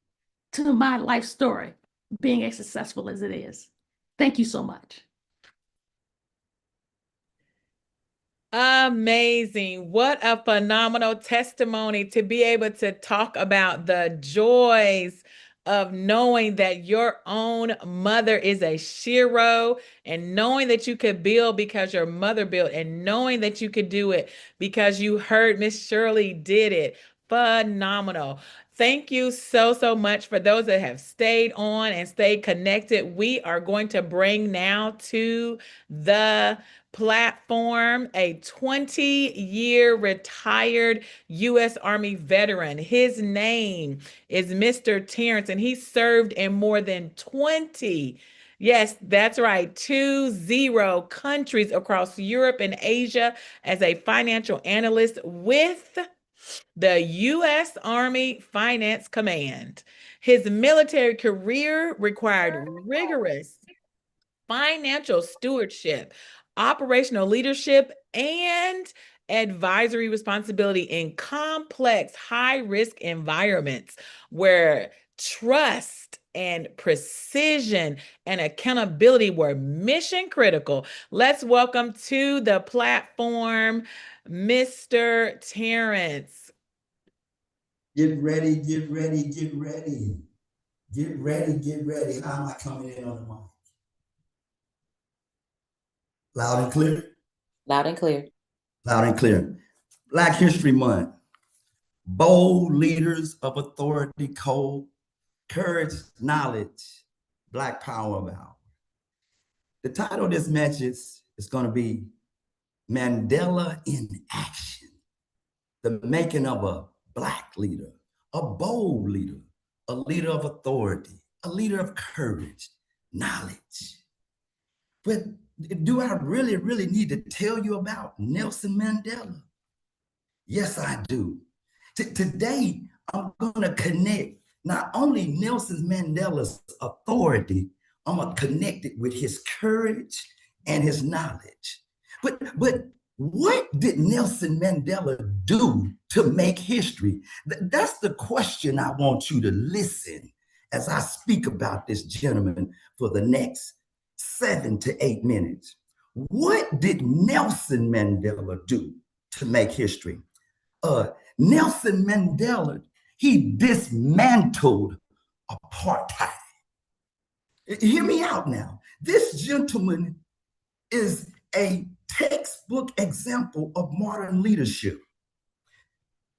to my life story, being as successful as it is. Thank you so much. Amazing. What a phenomenal testimony to be able to talk about the joys of knowing that your own mother is a shero, and knowing that you could build because your mother built, and knowing that you could do it because you heard Miss Shirley did it. Phenomenal. Thank you so much for those that have stayed on and stayed connected. We are going to bring now to the platform a 20-year retired U.S. Army veteran. His name is Mr. Terrence, and he served in more than 20, yes, that's right, 20 countries across Europe and Asia as a financial analyst with the U.S. Army Finance Command. His military career required rigorous financial stewardship, operational leadership, and advisory responsibility in complex, high-risk environments where trust and precision and accountability were mission critical. Let's welcome to the platform, Mr. Terrence. Get ready, get ready, get ready. Get ready, get ready. How am I coming in on the mic? Loud and clear? Loud and clear. Loud and clear. Black History Month. Bold leaders of authority code, courage, knowledge, Black power of hour. The title of this message is going to be Mandela in Action, the making of a Black leader, a bold leader, a leader of authority, a leader of courage, knowledge. But do I really, really need to tell you about Nelson Mandela? Yes, I do. Today, I'm going to connect not only Nelson Mandela's authority, I'm going to connect it with his courage and his knowledge. But what did Nelson Mandela do to make history? That's the question I want you to listen as I speak about this gentleman for the next 7 to 8 minutes. What did Nelson Mandela do to make history? Nelson Mandela, he dismantled apartheid. Hear me out now. This gentleman is a textbook example of modern leadership.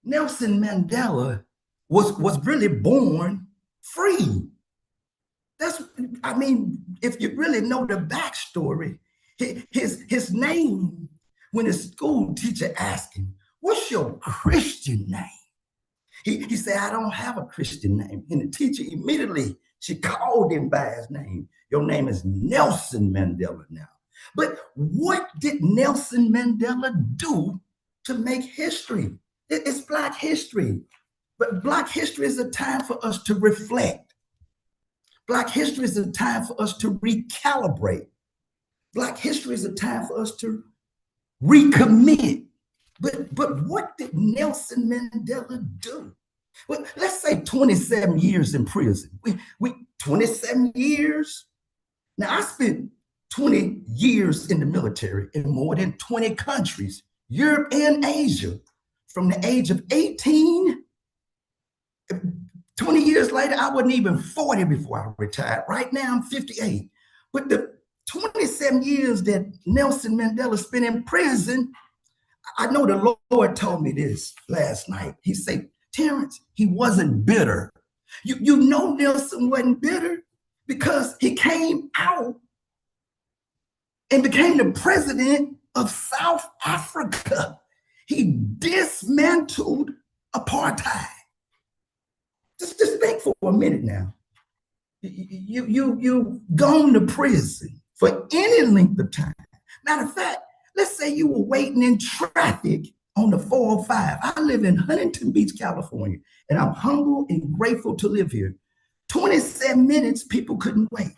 Nelson Mandela was really born free. If you really know the backstory, his name, when his school teacher asked him, "What's your Christian name?" He said, "I don't have a Christian name." And the teacher immediately, she called him by his name. "Your name is Nelson Mandela now." But what did Nelson Mandela do to make history? It's Black history. But Black history is a time for us to reflect. Black history is a time for us to recalibrate. Black history is a time for us to recommit. But what did Nelson Mandela do? Well, let's say 27 years in prison. We 27 years. Now, I spent 20 years in the military in more than 20 countries, Europe and Asia. From the age of 18, 20 years later, I wasn't even 40 before I retired. Right now, I'm 58. But the 27 years that Nelson Mandela spent in prison, I know the Lord told me this last night. He said, "Terrence, he wasn't bitter." You know Nelson wasn't bitter because he came out and became the president of South Africa. He dismantled apartheid. Just think for a minute now. You've gone to prison for any length of time. Matter of fact, let's say you were waiting in traffic on the 405. I live in Huntington Beach, California, and I'm humble and grateful to live here. 27 minutes, people couldn't wait.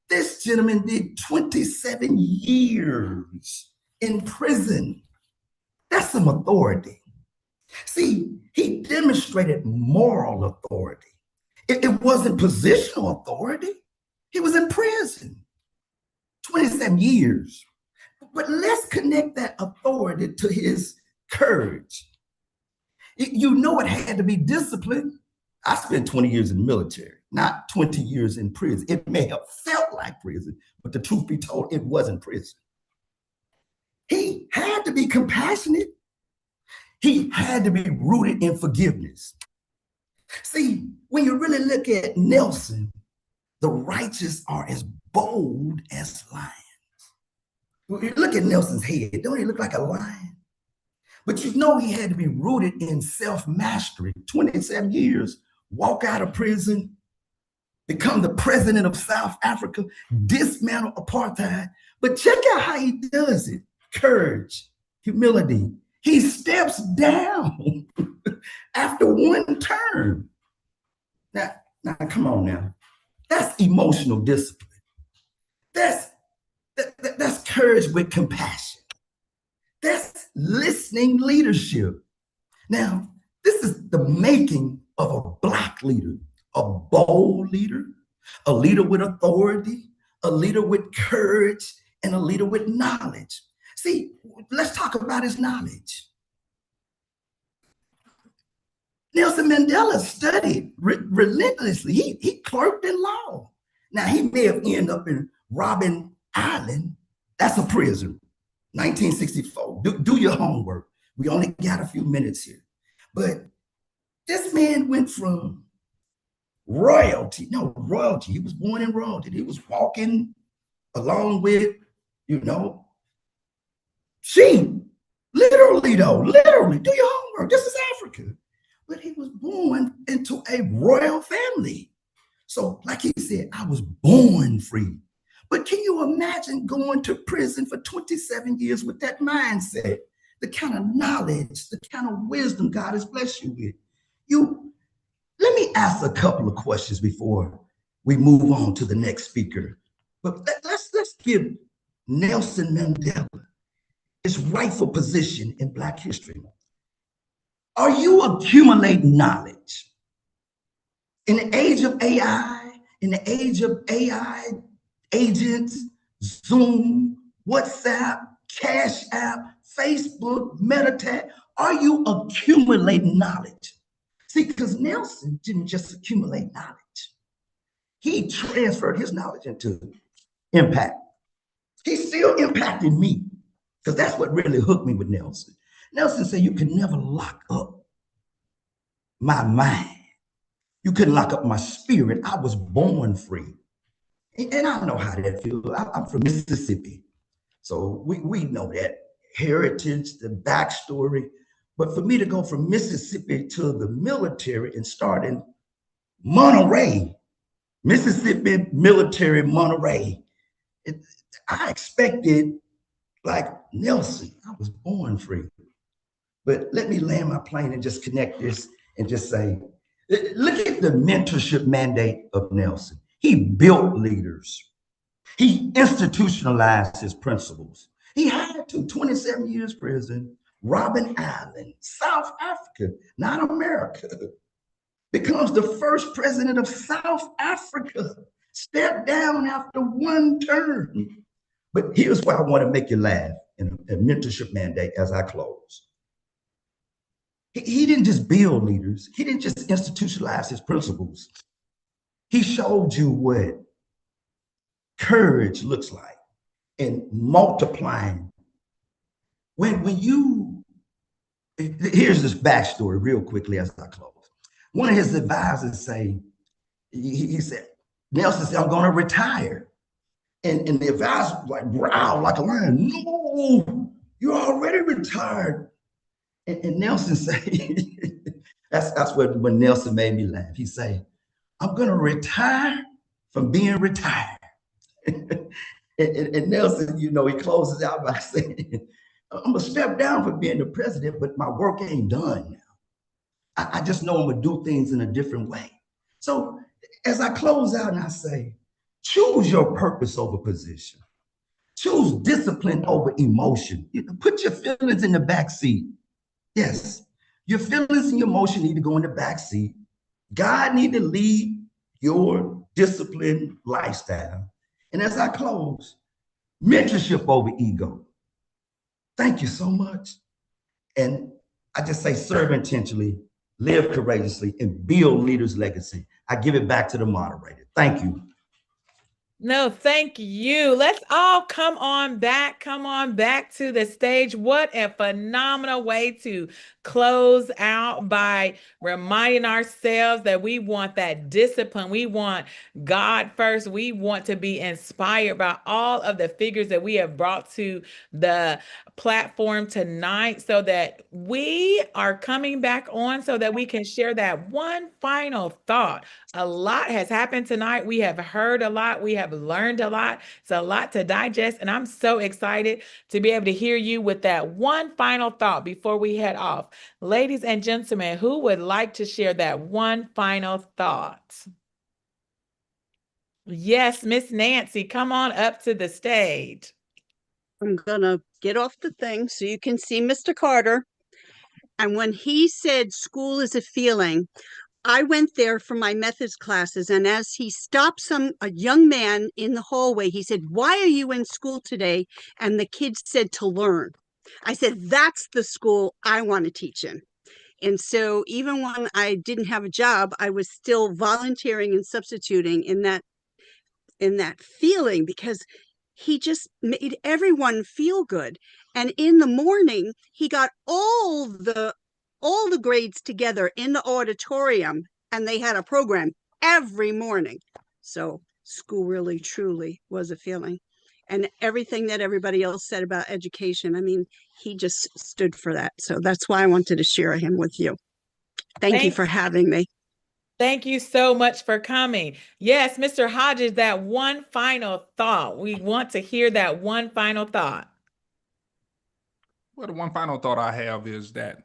This gentleman did 27 years in prison. That's some authority. See, he demonstrated moral authority. It wasn't positional authority. He was in prison 27 years. But let's connect that authority to his courage. You know it had to be discipline. I spent 20 years in the military, not 20 years in prison. It may have felt like prison, but the truth be told, it wasn't prison. He had to be compassionate. He had to be rooted in forgiveness. See, when you really look at Nelson, the righteous are as bold as lions. Look at Nelson's head. Don't he look like a lion? But you know he had to be rooted in self-mastery. 27 years, walk out of prison, become the president of South Africa, dismantle apartheid. But check out how he does it. Courage, humility. He steps down after one term. Now, come on now. That's emotional discipline. That's courage with compassion. That's listening leadership. Now, this is the making of a Black leader, a bold leader, a leader with authority, a leader with courage, and a leader with knowledge. See, let's talk about his knowledge. Nelson Mandela studied relentlessly. He clerked in law. Now, he may have ended up in Robben Island. That's a prison. 1964. Do your homework. We only got a few minutes here. But this man went from royalty. No, royalty. He was born in royalty. He was walking along with, sheep. Literally, though, literally. Do your homework. This is Africa. But he was born into a royal family. So, like he said, I was born free. But can you imagine going to prison for 27 years with that mindset? The kind of knowledge, the kind of wisdom God has blessed you with. Let me ask a couple of questions before we move on to the next speaker. But let's give Nelson Mandela his rightful position in Black history. Are you accumulating knowledge? In the age of AI, in the age of AI agents, Zoom, WhatsApp, Cash App, Facebook, Meditate, are you accumulating knowledge? See, because Nelson didn't just accumulate knowledge. He transferred his knowledge into impact. He's still impacting me, because that's what really hooked me with Nelson. Nelson said, you can never lock up my mind. You couldn't lock up my spirit. I was born free. And I know how that feels. I'm from Mississippi. So we know that heritage, the backstory. But for me to go from Mississippi to the military and start in Monterey, Mississippi military Monterey, I expected, like Nelson, I was born free. But let me land my plane and just connect this and just say, look at the mentorship mandate of Nelson. He built leaders. He institutionalized his principles. He had to, 27 years prison, Robben Island, South Africa, not America, becomes the first president of South Africa, stepped down after one term. But here's why I want to make you laugh in a mentorship mandate as I close. He didn't just build leaders. He didn't just institutionalize his principles. He showed you what courage looks like and multiplying. When you, here's this backstory real quickly as I close. One of his advisors say, he said, Nelson said, I'm going to retire. And the advisor was like, growl like a lion. No, you're already retired. And Nelson say, that's when Nelson made me laugh. He say, I'm going to retire from being retired. and Nelson, he closes out by saying, I'm going to step down from being the president, but my work ain't done now. I just know I'm going to do things in a different way. So as I close out and I say, choose your purpose over position. Choose discipline over emotion. Put your feelings in the back seat. Yes, your feelings and your emotion need to go in the back seat. God need to lead your disciplined lifestyle. And as I close, mentorship over ego. Thank you so much. And I just say serve intentionally, live courageously, and build leaders' legacy. I give it back to the moderator. Thank you. No, thank you. Let's all come on back to the stage. What a phenomenal way to close out by reminding ourselves that we want that discipline. We want God first. We want to be inspired by all of the figures that we have brought to the platform tonight, so that we are coming back on so that we can share that one final thought. A lot has happened tonight. We have heard a lot. We have learned a lot. It's a lot to digest. And I'm so excited to be able to hear you with that one final thought before we head off. Ladies and gentlemen, who would like to share that one final thought? Yes, Miss Nancy, come on up to the stage. I'm going to get off the thing so you can see Mr. Carter. And when he said school is a feeling, I went there for my methods classes, and as he stopped a young man in the hallway, he said, "Why are you in school today?" And the kid said, "To learn." I said, "That's the school I want to teach in." And so even when I didn't have a job, I was still volunteering and substituting in that feeling, because he just made everyone feel good. And in the morning, he got all the grades together in the auditorium, and they had a program every morning. So school really truly was a feeling. And everything that everybody else said about education, I mean, he just stood for that. So that's why I wanted to share him with you. Thank you for having me. Thank you so much for coming. Yes, Mr. Hodges, that one final thought. We want to hear that one final thought. Well, the one final thought I have is that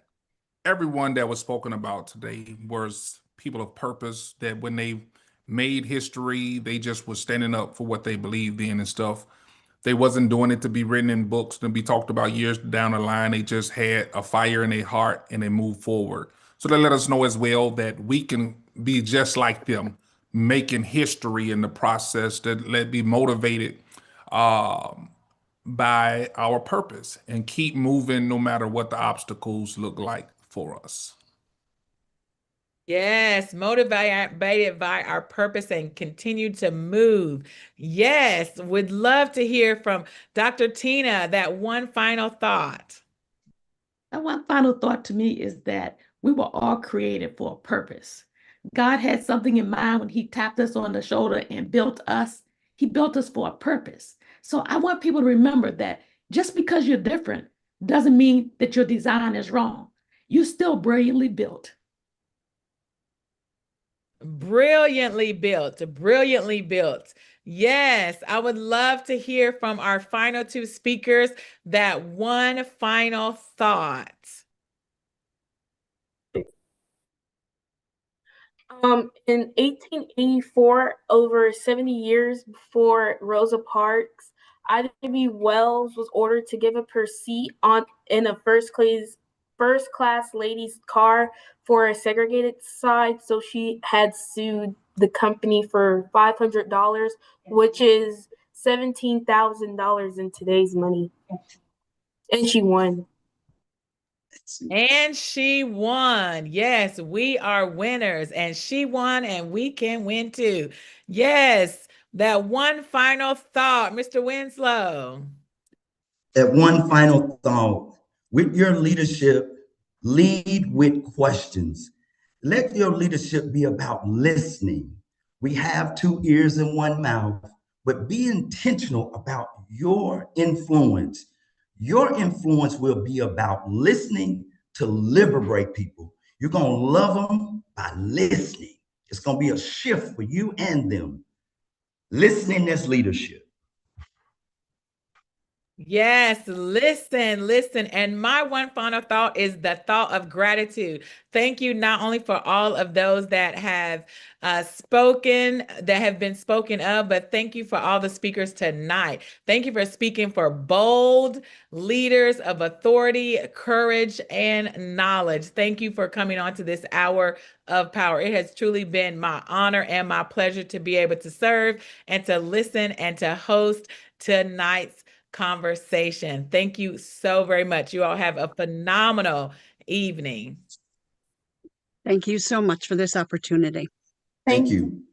everyone that was spoken about today was people of purpose, that when they made history, they just was standing up for what they believed in and stuff. They wasn't doing it to be written in books, to be talked about years down the line. They just had a fire in their heart and they moved forward. So they let us know as well that we can be just like them, making history in the process, that let be motivated by our purpose and keep moving no matter what the obstacles look like for us. Yes, motivated by our purpose and continue to move. Yes, would love to hear from Dr. Tina, that one final thought. And one final thought to me is that we were all created for a purpose. God had something in mind when he tapped us on the shoulder and built us. He built us for a purpose. So I want people to remember that just because you're different doesn't mean that your design is wrong. You're still brilliantly built. Brilliantly built, brilliantly built. Yes, I would love to hear from our final two speakers that one final thought. In 1884, over 70 years before Rosa Parks, Ida B. Wells was ordered to give up her seat in a first class ladies' car for a segregated side, so she had sued the company for $500, which is $17,000 in today's money. And she won. And she won. Yes, we are winners. And she won, and we can win too. Yes, that one final thought, Mr. Winslow. That one final thought, with your leadership, lead with questions. Let your leadership be about listening. We have two ears and one mouth, but be intentional about your influence. Your influence will be about listening to liberate people. You're going to love them by listening. It's going to be a shift for you and them. Listening is leadership. Yes, listen. And my one final thought is the thought of gratitude. Thank you not only for all of those that have spoken, that have been spoken of, but thank you for all the speakers tonight. Thank you for speaking for bold leaders of authority, courage, and knowledge. Thank you for coming on to this hour of power. It has truly been my honor and my pleasure to be able to serve and to listen and to host tonight's conversation. Thank you so very much. You all have a phenomenal evening. Thank you so much for this opportunity. Thank you.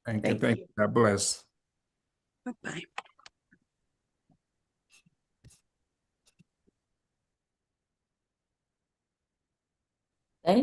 Thank you. God bless. Bye-bye. Thank